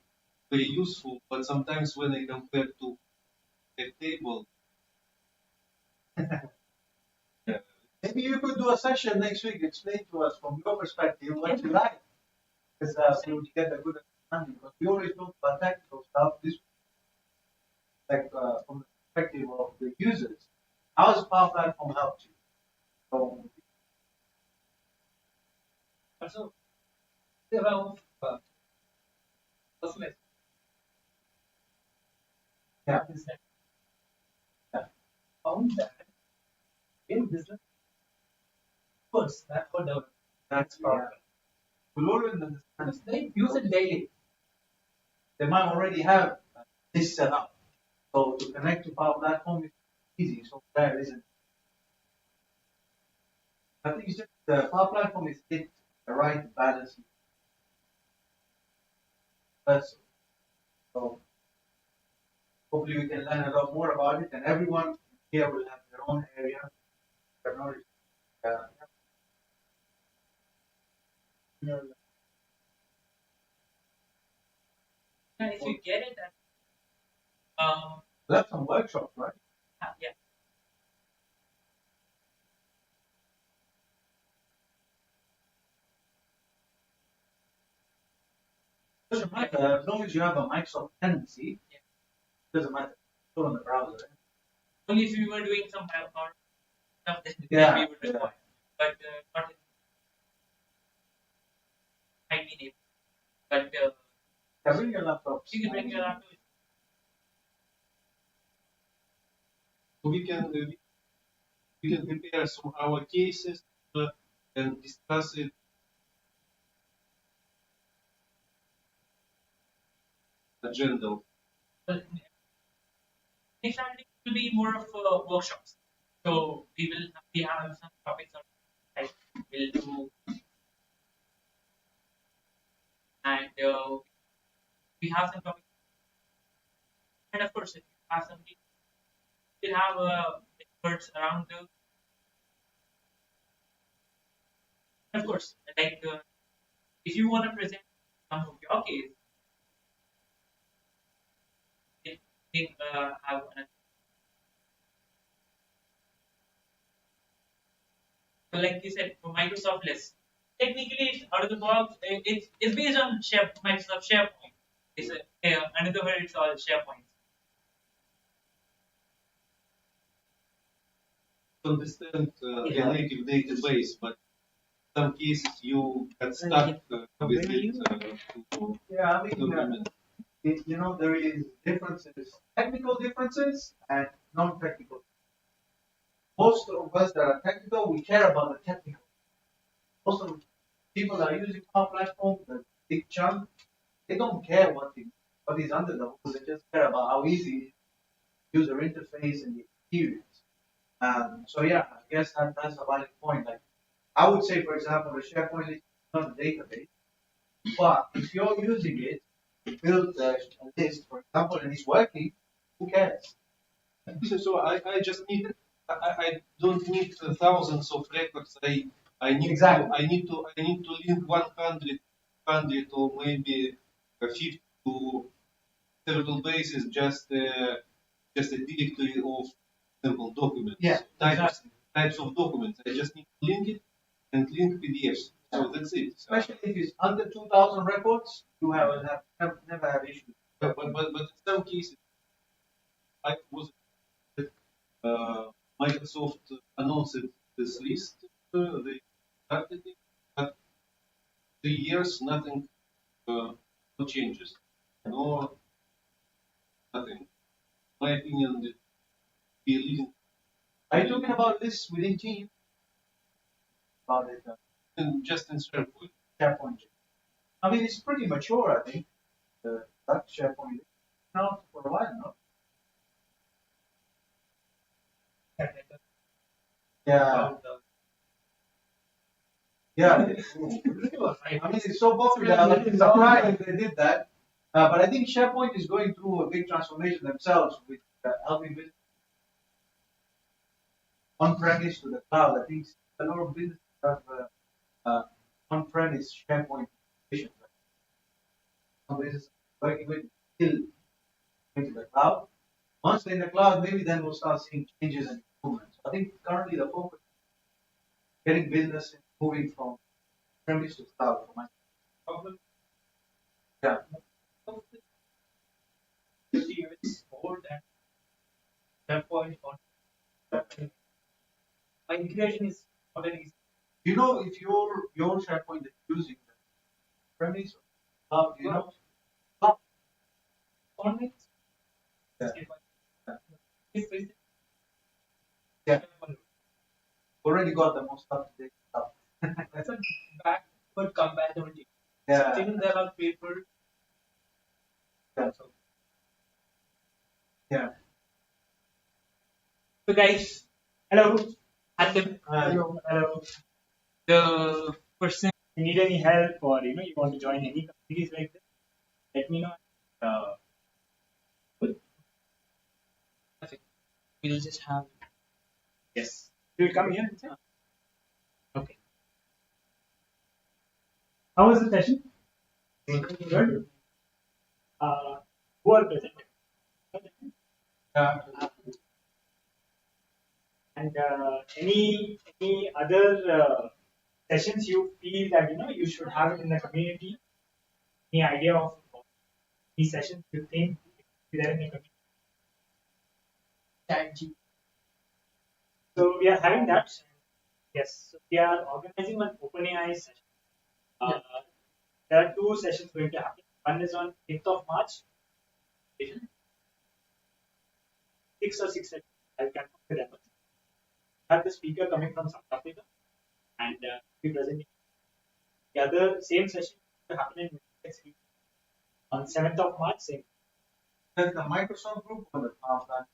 very useful, but sometimes when I compare to a table, Maybe you could do a session next week. Explain to us from your perspective what you like. Because we would get a good understanding. Because we always talk about technical stuff. This, like, from the perspective of the users, how does Power Platform help you? So, Also, about customers. yeah. Found that in business, first, that's what development. That's Power. We'll always understand. They use it daily. They might already have this set up. So to connect to Power Platform is easy. So there isn't. I think it's just the Power Platform is hit the right balance. That's so hopefully we can learn a lot more about it, and everyone here will have their own area, their knowledge. And if you get it, That's some workshops, right? yeah. Doesn't matter as long as you have a Microsoft tendency. Yeah. Doesn't matter. Still on the browser. Only if you were doing some power stuff, then Yeah, we would require. But not in might be able. But Yeah, bring your laptops. you can bring your laptop. so we can prepare some our cases and discuss it. Agenda. But next Saturday will be more of workshops. So we have some topics on like we'll do, and we have some topics. And of course, if you have something, we'll have experts around the. Of course, like if you want to present some of your case, we have an. So like you said, for Microsoft list, technically it's out of the box. It's based on Microsoft SharePoint. It's another word. It's all SharePoint. Understand a native database, but some cases you get stuck with it. Yeah, I mean, there is differences, technical differences and non-technical. Most of us that are technical, we care about the technical. Most of the people that are using our platform, the big chunk, they don't care what is under the hood. They just care about how easy it is, user interface and the experience. So yeah, I guess that's a valid point. Like I would say, for example, the SharePoint is not a database. But if you're using it to build a list, for example, and it's working, who cares? So I just need, I don't need thousands of records. I need Exactly. I need to link 100 or maybe 50 to several bases, just a directory of simple documents. Yeah, exactly. Types of documents. I just need to link it and link PDFs. So that's it. Especially if it's under 2,000 records, you never have issues. But in some cases, I was Microsoft announced this list. They started it, but 3 years, nothing, no changes, no nothing. My opinion, that we leaving Are you talking about this within Teams? About it, just in SharePoint. SharePoint. I mean, it's pretty mature, I think. That SharePoint now for a while now. Yeah. Yeah. I mean, it's so popular. It's surprising they did that. But I think SharePoint is going through a big transformation themselves with helping business on-premise to the cloud. I think a lot of businesses have on-premise SharePoint applications. Some businesses are working with still into the cloud. Once they're in the cloud, maybe then we'll start seeing changes and improvements. I think currently the focus is getting business moving from premise to cloud. For my yeah. 50 years old and SharePoint on migration is not an easy. Do you know if your SharePoint is using the premise or cloud? Do you know? On it, Yeah. it's basically Yeah. Already got the most up-to-date stuff. that's a backward compatibility. Yeah. Still there are people. Yeah. Yeah. So guys, hello. Hatem. Hello. Hello. The person you need any help or you want to join any communities like this, let me know. Perfect. We'll just have yes. You will come here inside. Okay. How was the session? Good. Who are present? And any other sessions you feel that you should have it in the community? Any idea of these sessions you think there in the community? So we are having that. Yes. So we are organizing one OpenAI session. There are two sessions going to happen. One is on 8th of March. 6 or 6. I'll confirm with them. Have the speaker coming from South Africa and be presenting. The other same session to happen in next week on 7th of March. Same. That's the Microsoft group or the plan?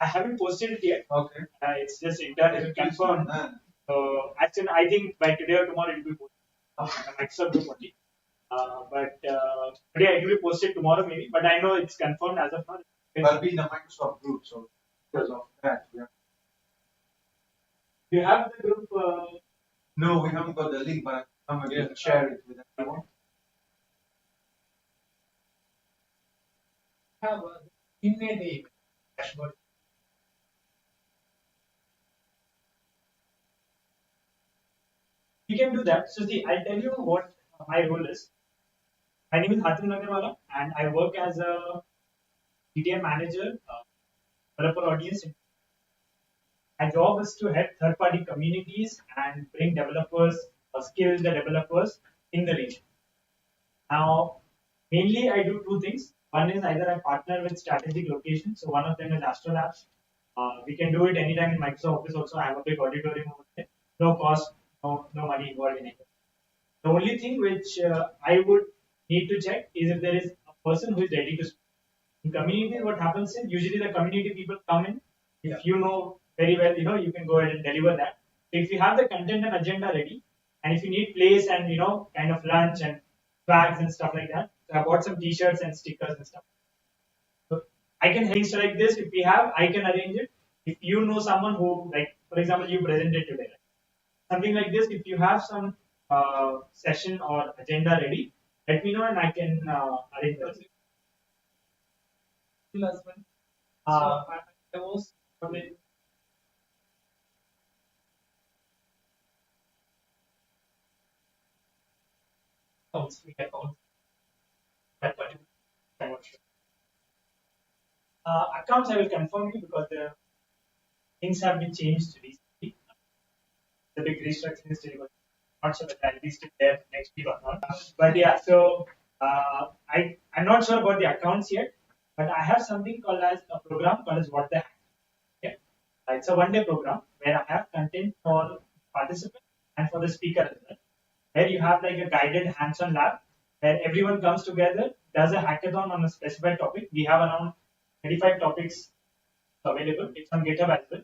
I haven't posted it yet. Okay. It's just internally confirmed. So actually, I think by today or tomorrow it will be posted on the Microsoft group only. But today it will be posted tomorrow maybe. But I know it's confirmed as of now. It'll be in the Microsoft group, so because of that, yeah. Do you have the group? No, we haven't got the link, but I'm going to share it with everyone. Have email the dashboard. You can do that. So see, I'll tell you what my role is. My name is Hatim Nagarwala, and I work as a GTM manager, developer audience. My job is to help third-party communities and bring developers or skill the developers in the region. Now, mainly I do two things. One is either I partner with strategic locations. So one of them is AstroLabs. We can do it anytime in Microsoft Office. Also, I have a big auditorium over there. No cost, no money involved in it. The only thing which I would need to check is if there is a person who is ready to speak. In community, what happens is usually the community people come in. If you know very well, you can go ahead and deliver that. If you have the content and agenda ready, And if you need place and kind of lunch and bags and stuff like that, so I bought some T-shirts and stickers and stuff. So I can things like this. If we have, I can arrange it. If you know someone who, like, for example, you presented today, right? Something like this. If you have some session or agenda ready, let me know and I can arrange that. Last one. Uh, So I was wondering, we have accounts that particular. I'm not sure. Accounts I will confirm you because the things have been changed recently. The big restructuring is still going. Not sure that I'll be still there next week or not. But yeah, so I'm not sure about the accounts yet, but I have something called as a program called as What the Hack. Okay? It's a one-day program where I have content for participants and for the speaker as well, where you have like a guided hands-on lab where everyone comes together, does a hackathon on a specified topic. We have around 25 topics available. It's on GitHub as well.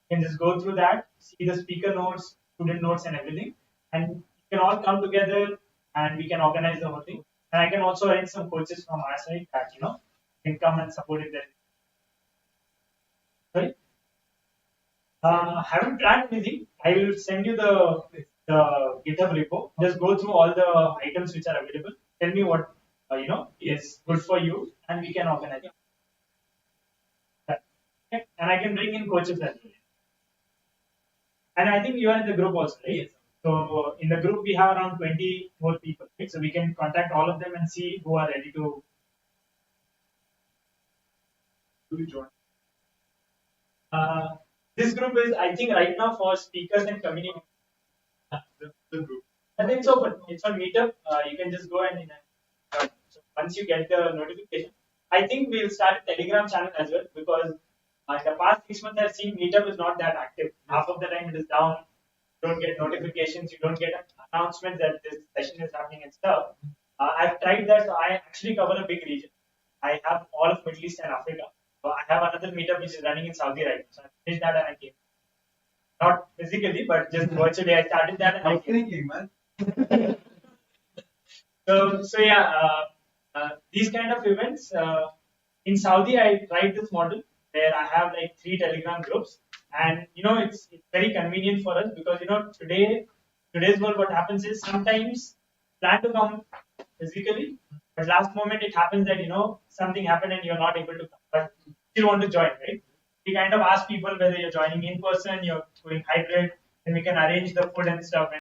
You can just go through that, see the speaker notes, student notes, and everything, and you can all come together and we can organize the whole thing. And I can also arrange some coaches from our side that can come and support it there. Sorry. Haven't planned anything. I will send you the GitHub repo. Just go through all the items which are available. Tell me what is good for you, and we can organize it. Okay? And I can bring in coaches as well. And I think you are in the group also, right? Yes. So in the group we have around 20 more people, right? So we can contact all of them and see who are ready to join. This group is, I think, right now for speakers and community. The group. I think it's open. It's on Meetup. You can just go and so once you get the notification, I think we'll start a Telegram channel as well because in the past 6 months I've seen Meetup is not that active. Half of the time it is down. You don't get notifications. You don't get announcements that this session is happening and stuff. I've tried that. So I actually cover a big region. I have all of Middle East and Africa. So I have another meetup which is running in Saudi right now. So I finished that and I came. Not physically, but just virtually. I started that and I came. Thinking, man. So yeah, these kind of events in Saudi, I tried this model where I have like 3 Telegram groups, and it's very convenient for us because today's world what happens is sometimes plan to come physically, but last moment it happens that something happened and you're not able to come, but still want to join, right? We kind of ask people whether you're joining in person, you're going hybrid, and we can arrange the food and stuff.